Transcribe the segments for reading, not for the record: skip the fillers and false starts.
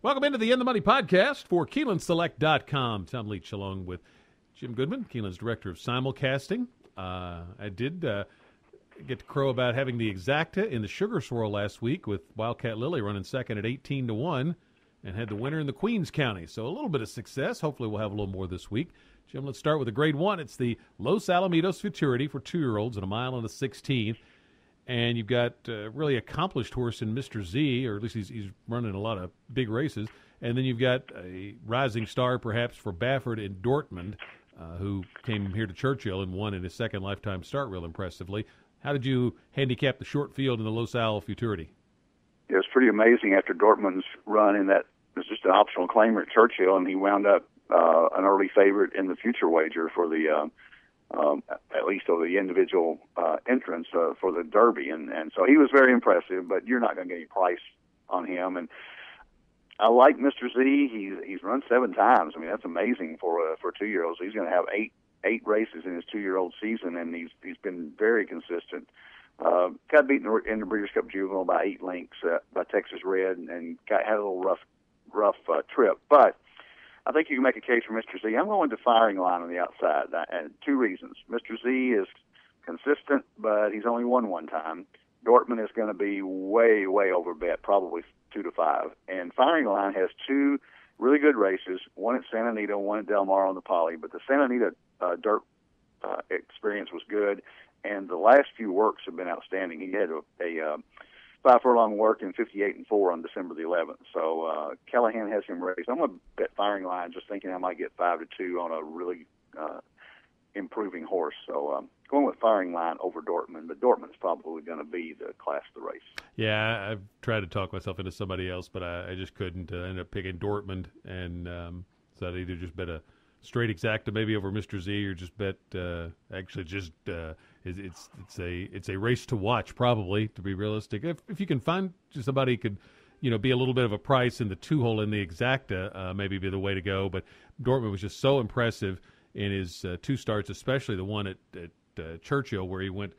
Welcome into the In the Money podcast for KeenelandSelect.com. Tom Leach along with Jim Goodman, Keeneland's director of simulcasting. I did get to crow about having the exacta in the Sugar Swirl last week with Wildcat Lily running second at 18-1 and had the winner in the Queens County. So a little bit of success. Hopefully we'll have a little more this week. Jim, let's start with a grade one. It's the Los Alamitos Futurity for 2-year-olds at 1 mile and a 16th. And you've got a really accomplished horse in Mr. Z, or at least he's running a lot of big races. And then you've got a rising star, perhaps, for Baffert in Dortmund, who came here to Churchill and won in his second lifetime start real impressively. How did you handicap the short field in the Los Al Futurity? It was pretty amazing after Dortmund's run in that it was just an optional claimer at Churchill, and he wound up an early favorite in the future wager for the at least over the individual entrance for the Derby. And so he was very impressive, but you're not going to get any price on him. And I like Mr. Z. He's run 7 times. I mean, that's amazing for 2-year-olds. He's going to have eight races in his 2-year-old season, and he's been very consistent. Got beaten in the Breeders' Cup Juvenile by 8 lengths by Texas Red, and had a little rough trip. But I think you can make a case for Mr. Z. I'm going to Firing Line on the outside, and 2 reasons. Mr. Z is consistent, but he's only won 1 time. Dortmund is going to be way over bet, probably 2-5. And Firing Line has 2 really good races, one at Santa Anita, one at Del Mar on the Poly. But the Santa Anita dirt experience was good, and the last few works have been outstanding. He had a 5-furlong work in 58-4 on December the 11th. So Callahan has him raised. I'm going to bet Firing Line, just thinking I might get 5-2 on a really improving horse. So going with Firing Line over Dortmund, but Dortmund's probably going to be the class of the race. Yeah, I've tried to talk myself into somebody else, but I just couldn't. End up picking Dortmund, and so I'd either just bet a straight exacta maybe over Mr. Z, or just bet it's a race to watch, probably, to be realistic. If you can find somebody who could, be a little bit of a price in the 2-hole in the exacta, maybe be the way to go. But Dortmund was just so impressive in his 2 starts, especially the one at Churchill, where he went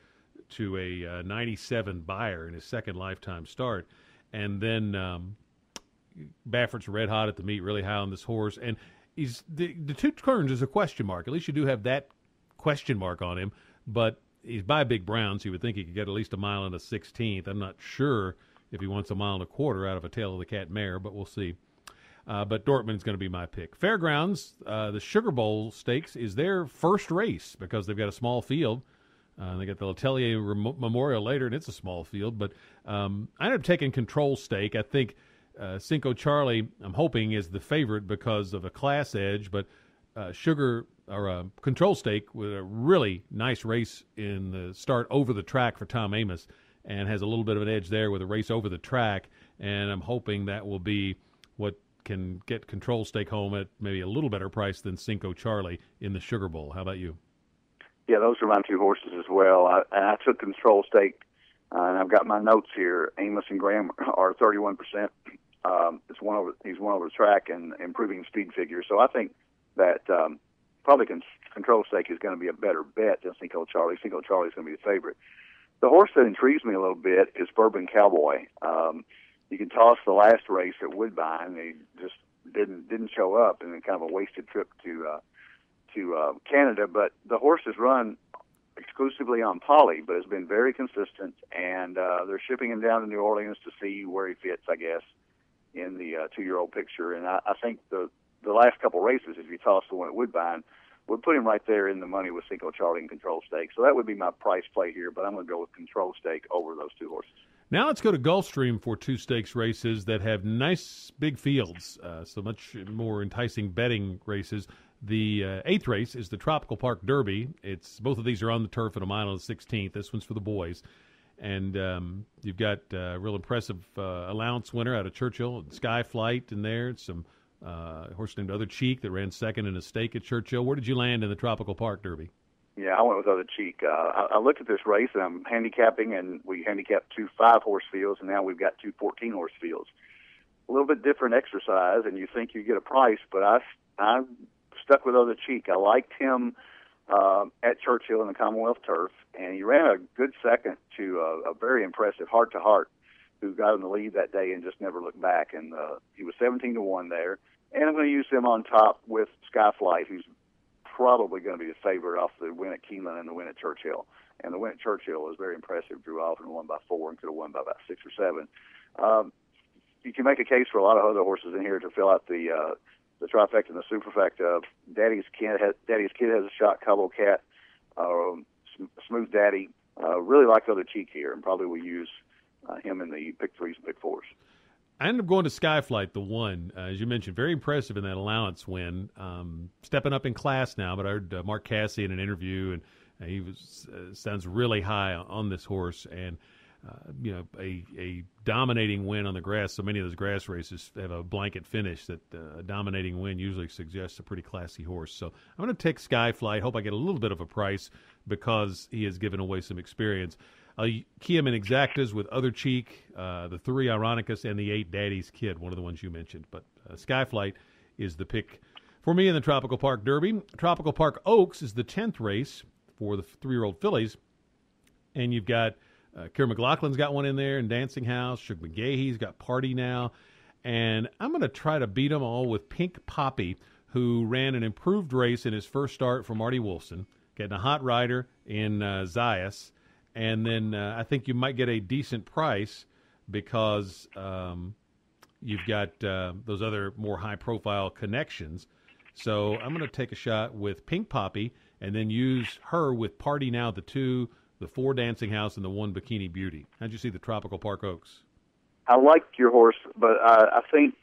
to a 97 buyer in his second lifetime start. And then Baffert's red hot at the meet, really high on this horse. And he's the 2 turns is a question mark. At least you do have that question mark on him. But he's by Big Brown, so you would think he could get at least 1 mile and a 16th. I'm not sure if he wants 1.25 miles out of a Tail of the Cat mare, but we'll see. But Dortmund's going to be my pick. Fairgrounds, the Sugar Bowl Stakes is their first race because they've got a small field. They got the Letelier Memorial later, and it's a small field. But I ended up taking Control Stake. I think Cinco Charlie, I'm hoping, is the favorite because of a class edge. But Control Stake with a really nice race in the start over the track for Tom Amos, and has a little bit of an edge there with a race over the track. And I'm hoping that will be what can get Control Stake home at maybe a little better price than Cinco Charlie in the Sugar Bowl. How about you? Yeah, those are my 2 horses as well. I took Control Stake, and I've got my notes here. Amos and Graham are 31%. He's one over the track and improving speed figures. So I think that probably Control Stake is going to be a better bet than Cinco Charlie. Cinco Charlie is going to be the favorite. The horse that intrigues me a little bit is Bourbon Cowboy. You can toss the last race at Woodbine. They just didn't show up, and kind of a wasted trip to Canada. But the horse has run exclusively on Poly, but has been very consistent. And they're shipping him down to New Orleans to see where he fits, I guess, in the 2-year-old picture. And I think the last couple races, if you toss the one at Woodbine, would put him right there in the money with Cinco Charlie and Control Stake. So that would be my price play here, but I'm going to go with Control Stake over those 2 horses. Now let's go to Gulfstream for 2 stakes races that have nice big fields, so much more enticing betting races. The 8th race is the Tropical Park Derby. Both of these are on the turf at 1 mile and 16th. This one's for the boys. And you've got a real impressive allowance winner out of Churchill, Skyflight in there. Some horse named Other Cheek that ran second in a stake at Churchill. Where did you land in the Tropical Park Derby? Yeah, I went with Other Cheek. I looked at this race, and I'm handicapping, and we handicapped 2 5-horse fields, and now we've got 2 14-horse fields. A little bit different exercise, and you think you get a price, but I stuck with Other Cheek. I liked him at Churchill in the Commonwealth Turf, and he ran a good second to a very impressive heart-to-heart who got in the lead that day and just never looked back. And he was 17-1 there. And I'm going to use him on top with Skyflight, who's probably going to be the favorite off the win at Keeneland and the win at Churchill. And the win at Churchill was very impressive. Drew off and won by 4 and could have won by about 6 or 7. You can make a case for a lot of other horses in here to fill out the trifecta and the superfecta. Daddy's Kid has a shot. Cabo Cat, Smooth Daddy. Really like Other Cheek here, and probably will use him in the pick 3s and pick 4s. I ended up going to Skyflight, the one, as you mentioned, very impressive in that allowance win. Stepping up in class now, but I heard Mark Cassey in an interview, and he sounds really high on this horse, and a dominating win on the grass. So many of those grass races have a blanket finish that a dominating win usually suggests a pretty classy horse. So I'm going to take Skyflight. Hope I get a little bit of a price because he has given away some experience. Key him in exactas with Other Cheek, the 3 Ironicus, and the 8 Daddy's Kid, one of the ones you mentioned. But Skyflight is the pick for me in the Tropical Park Derby. Tropical Park Oaks is the 10th race for the 3-year-old fillies. And you've got Kieran McLaughlin's got one in there, and Dancing House. Shug McGahee's got Party Now. And I'm going to try to beat them all with Pink Poppy, who ran an improved race in his first start for Marty Wolfson, getting a hot rider in Zayas. And then I think you might get a decent price because you've got those other more high-profile connections. So I'm going to take a shot with Pink Poppy and then use her with Party Now, the 2, the 4 Dancing House, and the 1 Bikini Beauty. How'd you see the Tropical Park Oaks? I like your horse, but I think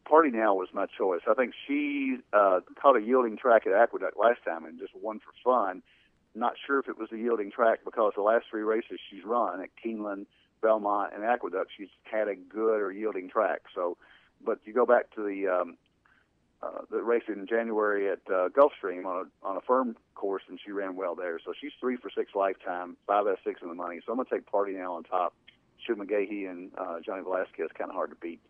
Party Now was my choice. I think she caught a yielding track at Aqueduct last time and just won for fun. Not sure if it was a yielding track because the last 3 races she's run at Keeneland, Belmont, and Aqueduct, she's had a good or yielding track. So, but you go back to the race in January at Gulfstream on a firm course, and she ran well there. So she's 3 for 6 lifetime, 5 out of 6 in the money. So I'm going to take Party Now on top. Shug McGahee and Johnny Velasquez kind of hard to beat.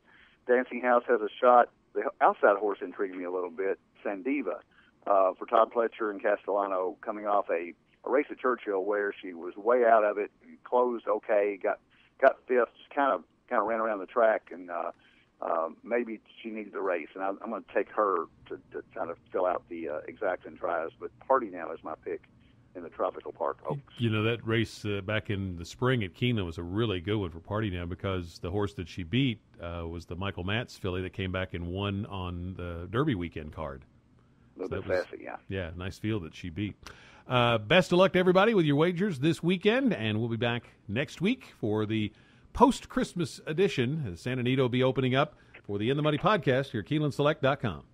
Dancing House has a shot. The outside horse intrigued me a little bit. Sandiva for Todd Pletcher and Castellano, coming off a race at Churchill where she was way out of it, closed okay, got fifth, just kind of ran around the track, and maybe she needed the race. And I'm going to take her to kind of fill out the exacts and tries. But Party Now is my pick in the Tropical Park Oaks. You know, that race back in the spring at Keeneland was a really good one for Party Now because the horse that she beat was the Michael Matz filly that came back and won on the Derby weekend card. A little bit sassy, yeah. Yeah, nice field that she beat. Best of luck to everybody with your wagers this weekend, and we'll be back next week for the post-Christmas edition. San Anito will be opening up for the In the Money podcast here at KeenelandSelect.com.